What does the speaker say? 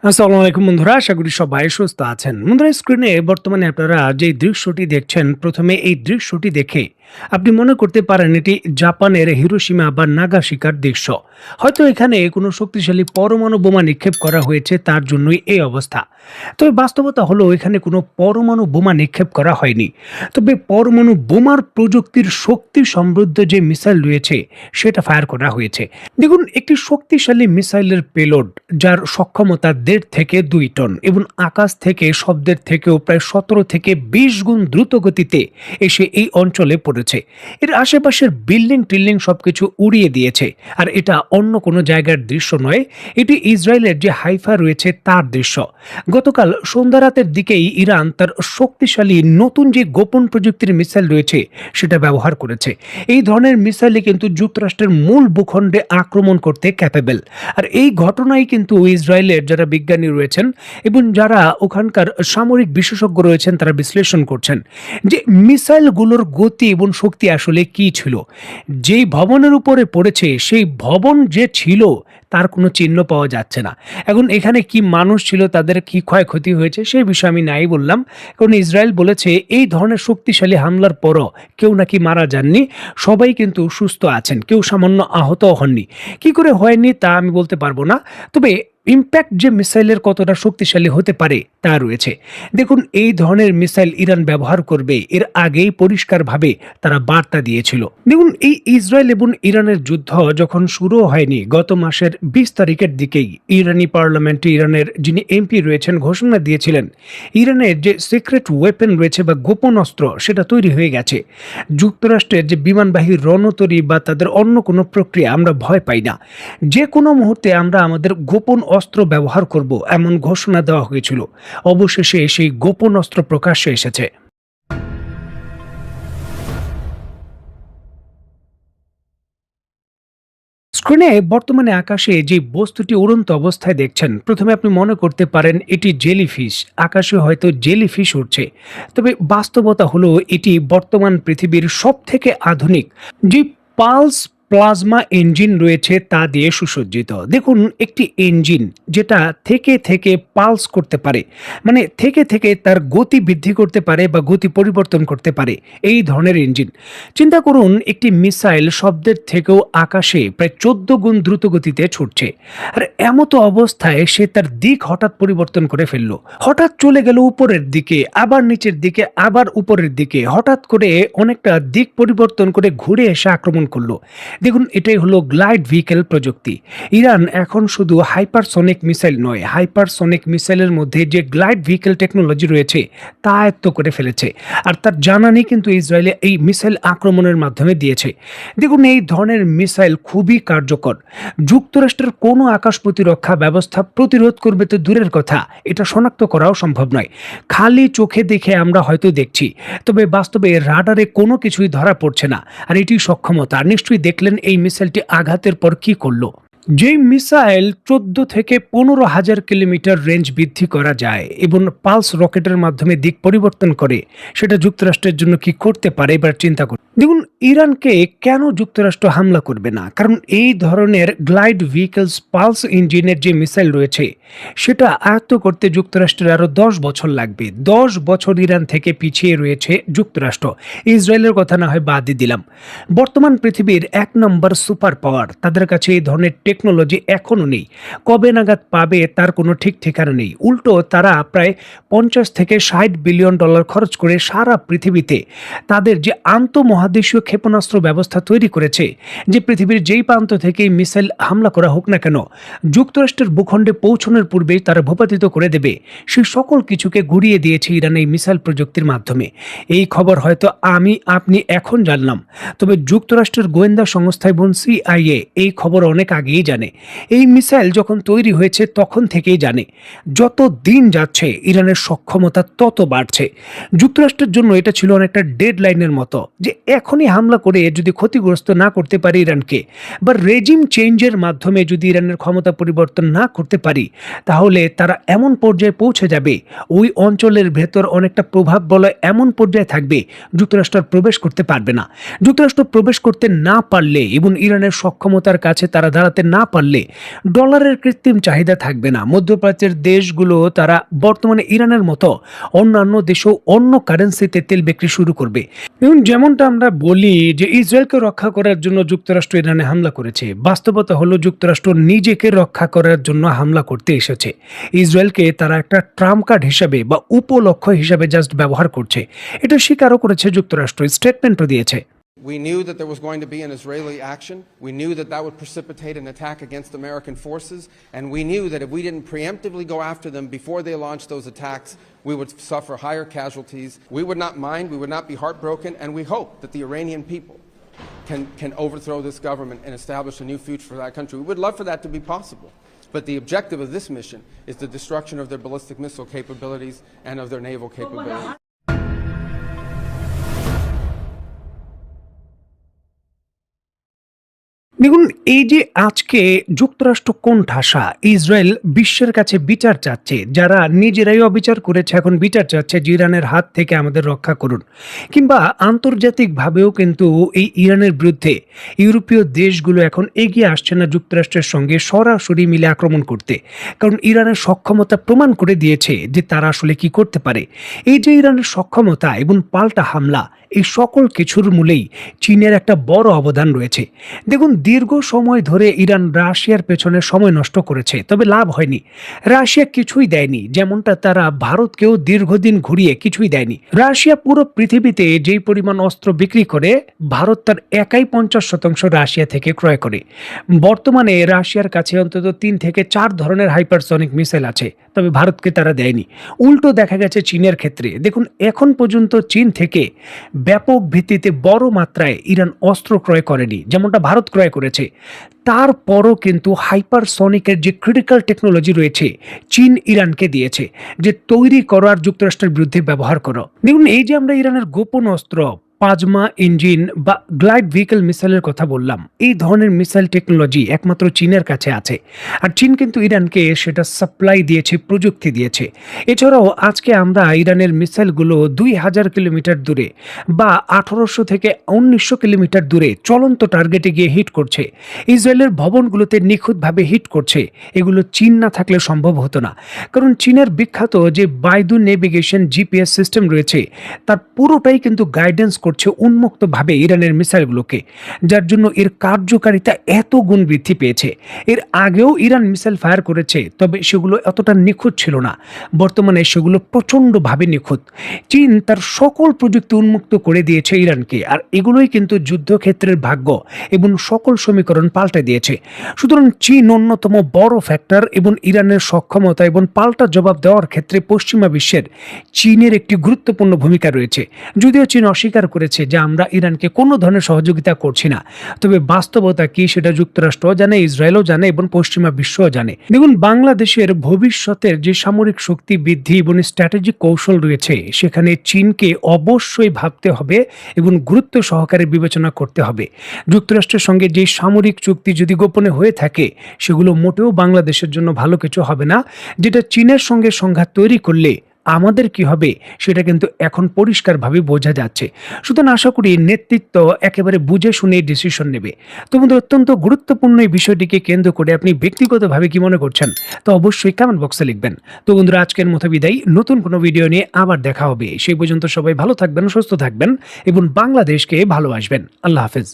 আসসালামু আলাইকুম বন্ধুরা, আশা করি সবাই সুস্থ আছেন। বন্ধুরা, স্ক্রিনে বর্তমানে আপনারা যে দৃশ্যটি দেখছেন, প্রথমে এই দৃশ্যটি দেখে আপনি মনে করতে পারেন এটি জাপানের হিরোশিমা বা নাগাসাকির দৃশ্য। হয়তো এখানে কোনো শক্তিশালী পরমাণু বোমা নিক্ষেপ করা হয়েছে, তার জন্যই এই অবস্থা। তবে বাস্তবতা হলো এখানে কোনো পরমাণু বোমা নিক্ষেপ করা হয়নি। তবে পরমাণু বোমার প্রযুক্তির শক্তি সমৃদ্ধ যে মিসাইল রয়েছে সেটা ফায়ার করা হয়েছে। দেখুন, একটি শক্তিশালী মিসাইলের পেলোড যার সক্ষমতা ১.৫ থেকে ২ টন এবং আকাশ থেকে শব্দের থেকেও প্রায় ১৭ থেকে ২০ গুণ দ্রুত গতিতে এসে এই অঞ্চলে পড়েছে। এর আশেপাশের বিল্ডিং টিল্ডিং সবকিছু উড়িয়ে দিয়েছে। আর এটা অন্য কোনো জায়গার দৃশ্য নয়, এটি ইসরায়েলের যে হাইফা রয়েছে তার দৃশ্য। গতকাল সন্ধ্যা রাতের দিকেই ইরান তার শক্তিশালী নতুন যে গোপন প্রযুক্তির মিসাইল রয়েছে সেটা ব্যবহার করেছে। এই ধরনের মিসাইলে কিন্তু যুক্তরাষ্ট্রের মূল ভূখণ্ডে আক্রমণ করতে ক্যাপেবল। আর এই ঘটনাই কিন্তু ইসরায়েলের যারা বিজ্ঞানী রয়েছেন এবং যারা ওখানকার সামরিক বিশেষজ্ঞ রয়েছেন তারা বিশ্লেষণ করছেন যে মিসাইলগুলোর গতি এবং শক্তি আসলে কি ছিল। যেই ভবনের উপরে পড়েছে সেই ভবন যে ছিল তার কোনো চিহ্ন পাওয়া যাচ্ছে না। এখন এখানে কি মানুষ ছিল, তাদের কি ক্ষয়ক্ষতি হয়েছে সেই বিষয়ে আমি নাই বললাম, কারণ ইসরায়েল বলেছে এই ধরনের শক্তিশালী হামলার পরও কেউ নাকি মারা যাননি, সবাই কিন্তু সুস্থ আছেন, কেউ সামান্য আহতও হননি। কি করে হয়নি তা আমি বলতে পারবো না, তবে ইম্প্যাক্ট যে মিসাইলের কতটা শক্তিশালী হতে পারে তা রয়েছে। দেখুন, এই ধরনের মিসাইল ইরান ব্যবহার করবে এর আগেই পরিষ্কারভাবে তারা বার্তা দিয়েছিল। দেখুন, এই ইসরায়েল এবং ইরানের যুদ্ধ যখন শুরু হয়নি, গত মাসের ২০ তারিখের দিকেই ইরানি পার্লামেন্টে ইরানের যিনি এমপি রয়েছেন ঘোষণা দিয়েছিলেন ইরানের যে সিক্রেট ওয়েপেন রয়েছে বা গোপন অস্ত্র সেটা তৈরি হয়ে গেছে। যুক্তরাষ্ট্রের যে বিমানবাহী রণতরী বা তাদের অন্য কোনো প্রক্রিয়া আমরা ভয় পাই না, যে কোনো মুহূর্তে আমরা আমাদের গোপন অস্ত্র ব্যবহার করব এমন ঘোষণা দেওয়া হয়েছিল। অবশেষে সেই গোপন অস্ত্র প্রকাশ্যে এসেছে। স্ক্রিনে বর্তমানে আকাশে যে বস্তুটি উড়ন্ত অবস্থায় দেখছেন, প্রথমে আপনি মনে করতে পারেন এটি জেলিফিশ, আকাশে হয়তো জেলিফিশ উড়ছে। তবে বাস্তবতা হলো এটি বর্তমান পৃথিবীর সব থেকে আধুনিক যে পালস প্লাজমা ইঞ্জিন রয়েছে তা দিয়ে সুসজ্জিত। দেখুন, একটি ইঞ্জিন যেটা থেকে থেকে পালস করতে পারে, মানে থেকে থেকে তার গতি বৃদ্ধি করতে পারে বা গতি পরিবর্তন করতে পারে, এই ধরনের ইঞ্জিন। চিন্তা করুন, একটি মিসাইল শব্দের থেকেও আকাশে প্রায় ১৪ গুণ দ্রুত গতিতে ছুটছে। আর এমতো অবস্থায় সে তার দিক হঠাৎ পরিবর্তন করে ফেললো, হঠাৎ চলে গেল উপরের দিকে, আবার নিচের দিকে, আবার উপরের দিকে, হঠাৎ করে অনেকটা দিক পরিবর্তন করে ঘুরে এসে আক্রমণ করলো। দেখুন, এটাই হলো গ্লাইড ভেহিকেল প্রযুক্তি। ইরান এখন শুধু হাইপারসনিক মিসাইল নয়, হাইপারসনিক মিসাইলের মধ্যে যে গ্লাইড ভেহিকেল টেকনোলজি রয়েছে তা আয়ত্ত করে ফেলেছে। আর তার জানা নেই কিন্তু ইসরায়েলে এই মিসাইল আক্রমণের মাধ্যমে দিয়েছে। দেখুন, এই ধরনের মিসাইল খুবই কার্যকর। যুক্তরাষ্ট্রের কোনো আকাশ প্রতিরক্ষা ব্যবস্থা প্রতিরোধ করবে তো দূরের কথা, এটা শনাক্ত করাও সম্ভব নয়। খালি চোখে দেখে আমরা হয়তো দেখছি, তবে বাস্তবে রাডারে কোনো কিছুই ধরা পড়ছে না। আর এটি সক্ষমতা, নিশ্চয়ই দেখলেন এই মিসাইলটি আঘাতের পর কি করলো। যেই মিসাইল ১৪ থেকে ১৫,০০০ কিলোমিটার রেঞ্জ বৃদ্ধি করা যায় এবং পালস রকেটের মাধ্যমে দিক পরিবর্তন করে, সেটা যুক্তরাষ্ট্রের জন্য কি করতে পারে এবার চিন্তা করুন। দেখুন, ইরানকে কেন যুক্তরাষ্ট্র হামলা করবে না, কারণ এই ধরনের গ্লাইড ভেহিকলস পালস ইঞ্জিনের যে মিসাইল রয়েছে সেটা আয়ত্ত করতে যুক্তরাষ্ট্রের আরও ১০ বছর লাগবে। ১০ বছর ইরান থেকে পিছিয়ে রয়েছে যুক্তরাষ্ট্র। ইসরায়েলের কথা না হয় বাদই দিলাম, বর্তমান পৃথিবীর ১ নম্বর সুপার পাওয়ার, তাদের কাছে এই ধরনের টেকনোলজি এখনও নেই। কবে নাগাদ পাবে তার কোনো ঠিক ঠিকানা নেই। উল্টো তারা প্রায় ৫০ থেকে ৬০ বিলিয়ন ডলার খরচ করে সারা পৃথিবীতে তাদের যে আন্তঃমহাদেশীয় ক্ষেপণাস্ত্র ব্যবস্থা তৈরি করেছে, যে পৃথিবীর যেই প্রান্ত থেকে মিসাইল হামলা করা হোক না কেন যুক্তরাষ্ট্রের ভূখণ্ডে পৌঁছানোর পূর্বেই তারা ভূপাতিত করে দেবে, সেই সকল কিছুকে ঘুরিয়ে দিয়েছে ইরান এই মিসাইল প্রযুক্তির মাধ্যমে। এই খবর হয়তো আমি আপনি এখন জানলাম, তবে যুক্তরাষ্ট্রের গোয়েন্দা সংস্থা এবং সিআইএ এই খবর অনেক আগেই জানে। এই মিসাইল যখন তৈরি হয়েছে তখন থেকেই জানে। যত দিন যাচ্ছে ইরানের সক্ষমতা তত বাড়ছে। যুক্তরাষ্ট্রের জন্য এটা ছিল অনেকটা ডেডলাইনের মতো, যে এখনই হামলা করে যদি ক্ষতিগ্রস্ত না করতে পারি ইরানকে, বা রেজিম চেঞ্জের মাধ্যমে যদি ইরানের ক্ষমতা পরিবর্তন না করতে পারি, তাহলে তারা এমন পর্যায়ে পৌঁছে যাবে, ওই অঞ্চলের ভেতর অনেকটা প্রভাব বলয় এমন পর্যায়ে থাকবে যুক্তরাষ্ট্র প্রবেশ করতে পারবে না। যুক্তরাষ্ট্র প্রবেশ করতে না পারলে এবং ইরানের সক্ষমতার কাছে তারা দাঁড়াতে না পারলে ডলারের কৃত্রিম চাহিদা থাকবে না। মধ্যপ্রাচ্যের দেশগুলো তারা বর্তমানে ইরানের মতো অন্যান্য দেশও অন্য কারেন্সিতে তেল বিক্রি শুরু করবে। এবং যেমনটা আমরা বলি যে ইসরায়েলকে রক্ষা করার জন্য যুক্তরাষ্ট্র ইরানে হামলা করেছে, বাস্তবতা হলো যুক্তরাষ্ট্র নিজেকে রক্ষা করার জন্য হামলা করতে এসেছে। ইসরায়েলকে তারা একটা ট্রাম্প কার্ড হিসাবে বা উপলক্ষ্য হিসাবে জাস্ট ব্যবহার করছে, এটা স্বীকারও করেছে যুক্তরাষ্ট্র, স্টেটমেন্টও দিয়েছে। We knew that there was going to be an Israeli action. We knew that that would precipitate an attack against American forces. And we knew that if we didn't preemptively go after them before they launched those attacks, we would suffer higher casualties. We would not mind, we would not be heartbroken, and we hope that the Iranian people can overthrow this government and establish a new future for that country. We would love for that to be possible. But the objective of this mission is the destruction of their ballistic missile capabilities and of their naval capabilities. দেখুন, এই যে আজকে যুক্তরাষ্ট্র কোন ঠাসা, Israel বিশ্বের কাছে বিচার চাচ্ছে, যারা নিজেরাই অবিচার করেছে এখন বিচার চাচ্ছে যে ইরানের হাত থেকে আমাদের রক্ষা করুন। কিংবা আন্তর্জাতিকভাবেও কিন্তু এই ইরানের বিরুদ্ধে ইউরোপীয় দেশগুলো এখন এগিয়ে আসছে না যুক্তরাষ্ট্রের সঙ্গে সরাসরি মিলে আক্রমণ করতে, কারণ ইরানের সক্ষমতা প্রমাণ করে দিয়েছে যে তারা আসলে কি করতে পারে। এই যে ইরানের সক্ষমতা এবং পাল্টা হামলা, এই সকল কিছুর মূলেই চীনের একটা বড় অবদান রয়েছে। দেখুন, দীর্ঘ সময় ধরে ইরান রাশিয়ার পেছনে সময় নষ্ট করেছে, তবে লাভ হয়নি। রাশিয়া কিছুই দেয়নি, যেমনটা তারা ভারতকেও দীর্ঘদিন ঘুরিয়ে কিছুই দেয়নি। রাশিয়া পুরো পৃথিবীতে যেই পরিমাণ অস্ত্র বিক্রি করে, ভারত তার একাই 50% রাশিয়া থেকে ক্রয় করে। বর্তমানে রাশিয়ার কাছে অন্তত 3 থেকে 4 ধরনের হাইপারসনিক মিসাইল আছে, তবে ভারতকে তারা দেয়নি। উল্টো দেখা গেছে চীনের ক্ষেত্রে। দেখুন, এখন পর্যন্ত চীন থেকে ব্যাপক ভিত্তিতে বড় মাত্রায় ইরান অস্ত্র ক্রয় করেনি, যেমনটা ভারত ক্রয় করেছে। তারপরও কিন্তু হাইপারসনিকের যে ক্রিটিক্যাল টেকনোলজি রয়েছে, চীন ইরানকে দিয়েছে যে তৈরি করো আর যুক্তরাষ্ট্রের বিরুদ্ধে ব্যবহার করো। দেখুন, এই যে আমরা ইরানের গোপন অস্ত্র প্লাজমা ইঞ্জিন বা গ্লাইড ভেহিকল মিসাইলের কথা বললাম, এই ধরনের মিসাইল টেকনোলজি একমাত্র চীনের কাছে আছে। আর চীন কিন্তু ইরানকে সেটা সাপ্লাই দিয়েছে, প্রযুক্তি দিয়েছে। এছাড়াও আজকে আমরা ইরানের মিসাইলগুলো 2000 কিলোমিটার দূরে বা 1800 থেকে 1900 কিলোমিটার দূরে চলন্ত টার্গেটে গিয়ে হিট করছে। ইসরায়েলের ভবনগুলোতে নিখুঁতভাবে হিট করছে। এগুলো চীন না থাকলে সম্ভব হতো না, কারণ চীনের বিখ্যাত যে বাইদু নেভিগেশন জিপিএস সিস্টেম রয়েছে, তার পুরোটাই কিন্তু গাইডেন্স করছে উন্মুক্তভাবে ইরানের মিসাইলগুলোকে, যার জন্য এর কার্যকারিতা এত গুণ বৃদ্ধি পেয়েছে। এর আগেও ইরান মিসাইল ফায়ার করেছে, তবে সেগুলো এতটা নিখুঁত ছিল না। বর্তমানে সেগুলো প্রচণ্ডভাবে নিখুঁত। চীন তার সকল প্রযুক্তি উন্মুক্ত করে দিয়েছে ইরানকে, আর এগুলোই কিন্তু যুদ্ধক্ষেত্রের ভাগ্য এবং সকল সমীকরণ পাল্টে দিয়েছে। সুতরাং চীন অন্যতম বড় ফ্যাক্টর, এবং ইরানের সক্ষমতা এবং পাল্টা জবাব দেওয়ার ক্ষেত্রে পশ্চিমা বিশ্বের চীনের একটি গুরুত্বপূর্ণ ভূমিকা রয়েছে। যদিও চীন অস্বীকার করেছে যে আমরা ইরানকে কোনো ধরনের সহযোগিতা করছি না, তবে বাস্তবতা কি সেটা যুক্তরাষ্ট্র জানে, ইসরায়েলও জানে এবং পশ্চিমা বিশ্বও জানে। দেখুন, বাংলাদেশের ভবিষ্যতের যে সামরিক শক্তি বৃদ্ধি এবং স্ট্র্যাটেজিক কৌশল রয়েছে, সেখানে চীনকে অবশ্যই ভাবতে হবে এবং গুরুত্ব সহকারে বিবেচনা করতে হবে। যুক্তরাষ্ট্রের সঙ্গে যে সামরিক চুক্তি যদি গোপনে হয়ে থাকে, সেগুলো মোটেও বাংলাদেশের জন্য ভালো কিছু হবে না। যেটা চীনের সঙ্গে সংঘাত তৈরি করলে আমাদের কি হবে সেটা কিন্তু এখন পরিষ্কারভাবে বোঝা যাচ্ছে। সুতরাং আশা করি নেতৃত্ব একেবারে বুঝে শুনে ডিসিশন নেবে। তো বন্ধু, অত্যন্ত গুরুত্বপূর্ণ এই বিষয়টিকে কেন্দ্র করে আপনি ব্যক্তিগতভাবে কি মনে করছেন, তো অবশ্যই কমেন্ট বক্সে লিখবেন। তো বন্ধুরা, আজকের মতো বিদায়, নতুন কোনো ভিডিও নিয়ে আবার দেখা হবে। সেই পর্যন্ত সবাই ভালো থাকবেন, সুস্থ থাকবেন এবং বাংলাদেশকে ভালোবাসবেন। আল্লাহ হাফেজ।